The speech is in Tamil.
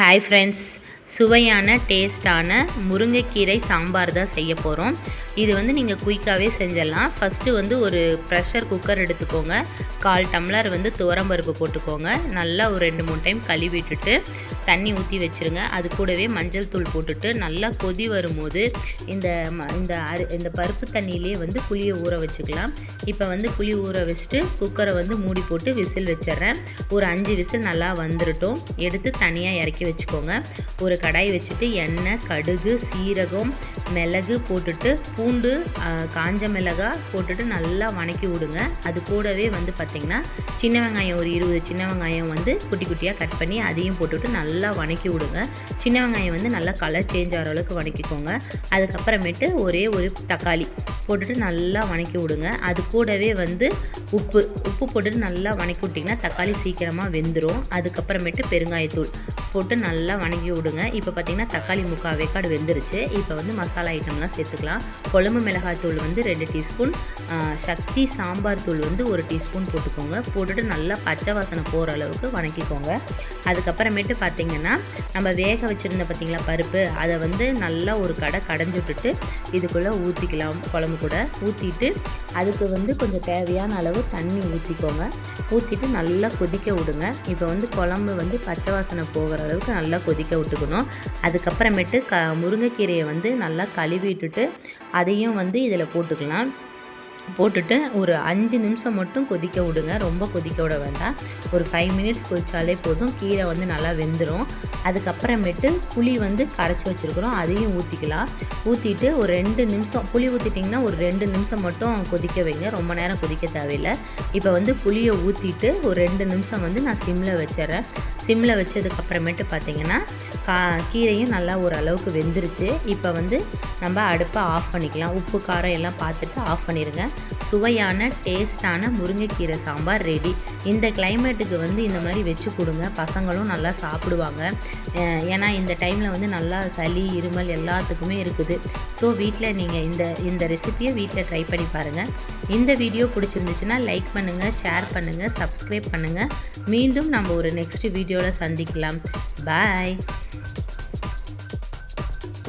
ஹாய் ஃப்ரெண்ட்ஸ், சுவையான டேஸ்டான முருங்கைக்கீரை சாம்பார் தான் செய்ய போகிறோம். இது நீங்கள் குயிக்காகவே செஞ்சிடலாம். ஃபஸ்ட்டு ஒரு ப்ரெஷர் குக்கர் எடுத்துக்கோங்க. 1/4 டம்ளர் துவரம்பருப்பு போட்டுக்கோங்க. நல்லா ஒரு 2-3 டைம் கழுவிட்டுட்டு தண்ணி ஊற்றி வச்சுருங்க. அது கூடவே மஞ்சள் தூள் போட்டுட்டு நல்லா கொதி வரும்போது இந்த பருப்பு தண்ணியிலே புளியை ஊற வச்சுக்கலாம். இப்போ புளி ஊற வச்சுட்டு குக்கரை மூடி போட்டு விசில் வச்சிட்றேன். ஒரு 5 விசில் நல்லா வந்துடட்டும். எடுத்து தனியாக இறக்கி வச்சுக்கோங்க. ஒரு கடாய் வச்சுட்டு எண்ணெய், கடுகு, சீரகம், மிளகு போட்டுட்டு பூண்டு, காஞ்ச மிளகாய் போட்டுட்டு நல்லா வணக்கி விடுங்க. அது கூடவே பார்த்திங்கன்னா சின்ன வெங்காயம் ஒரு 20 சின்ன வெங்காயம் குட்டி குட்டியாக கட் பண்ணி அதையும் போட்டுட்டு நல்லா வணக்கி விடுங்க. சின்ன வெங்காயம் நல்லா கலர் சேஞ்ச் ஆகிற அளவுக்கு வணக்கிக்கோங்க. அதுக்கப்புறமேட்டு ஒரே ஒரு தக்காளி போட்டுட்டு நல்லா வணக்கி விடுங்க. அது கூடவே உப்பு போட்டுட்டு நல்லா வணக்கி விட்டிங்கன்னா தக்காளி சீக்கிரமாக வெந்துடும். அதுக்கப்புறமேட்டு பெருங்காயத்தூள் போட்டு நல்லா வணக்கி விடுங்க. இப்போ பார்த்திங்கன்னா தக்காளி 3/4 வேக்காடு வெந்துருச்சு. இப்போ மசாலா ஐட்டம்லாம் சேர்த்துக்கலாம். குழம்பு மிளகாய் தூள் 2 டீஸ்பூன், சக்தி சாம்பார் தூள் 1 டீஸ்பூன் போட்டுக்கோங்க. போட்டுட்டு நல்லா பச்சை வாசனை போகிற அளவுக்கு வணக்கிக்கோங்க. அதுக்கப்புறமேட்டு பார்த்திங்கன்னா நம்ம வேக வச்சுருந்த பார்த்திங்களா பருப்பு, அதை நல்லா ஒரு கடைஞ்சி விட்டுட்டு இதுக்குள்ளே ஊற்றிக்கலாம். குழம்பு கூட ஊற்றிட்டு அதுக்கு கொஞ்சம் தேவையான அளவு தண்ணி ஊற்றிக்கோங்க. ஊற்றிட்டு நல்லா கொதிக்க விடுங்க. இப்போ குழம்பு பச்சை வாசனை போகிற அளவுக்கு நல்லா கொதிக்க விட்டுக்கணும். அதுக்கப்புறமேட்டு முருங்கைக்கீரையை நல்லா கழுவிட்டுட்டு அதையும் இதில் போட்டுக்கலாம். போட்டுட்டு ஒரு 5 நிமிஷம் மட்டும் கொதிக்க விடுங்க. ரொம்ப கொதிக்க விட வேண்டாம். ஒரு 5 மினிட்ஸ் கொதித்தாலே போதும். கீரை நல்லா வெந்துடும். அதுக்கப்புறமேட்டு புளி கரைச்சி வச்சுருக்குறோம், அதையும் ஊற்றிக்கலாம். ஊற்றிட்டு ஒரு 2 நிமிஷம் புளி ஊற்றிட்டிங்கன்னா ஒரு 2 நிமிஷம் மட்டும் கொதிக்க வைங்க. ரொம்ப நேரம் கொதிக்க தேவையில்லை. இப்போ புளியை ஊற்றிட்டு ஒரு 2 நிமிஷம் நான் சிம்மில் வச்சிட்றேன். சிம்மில் வச்சதுக்கப்புறமேட்டு பார்த்திங்கன்னா கீரையும் நல்லா ஓரளவுக்கு வெந்துருச்சு. இப்போ நம்ம அடுப்பை ஆஃப் பண்ணிக்கலாம். உப்பு காரம் எல்லாம் பார்த்துட்டு ஆஃப் பண்ணிடுங்க. சுவையான டேஸ்டான முருங்கைக்கீரை சாம்பார் ரெடி. இந்த கிளைமேட்டுக்கு இந்த மாதிரி வச்சு கொடுங்க. பசங்களும் நல்லா சாப்பிடுவாங்க. ஏன்னா இந்த டைமில் நல்லா சளி, இருமல் எல்லாத்துக்குமே இருக்குது. ஸோ வீட்டில் நீங்கள் இந்த ரெசிப்பியை வீட்டில் ட்ரை பண்ணி பாருங்கள். இந்த வீடியோ பிடிச்சிருந்துச்சுன்னா லைக் பண்ணுங்கள், ஷேர் பண்ணுங்கள், சப்ஸ்கிரைப் பண்ணுங்கள். மீண்டும் நம்ம ஒரு நெக்ஸ்ட் வீடியோவில் சந்திக்கலாம். பாய்.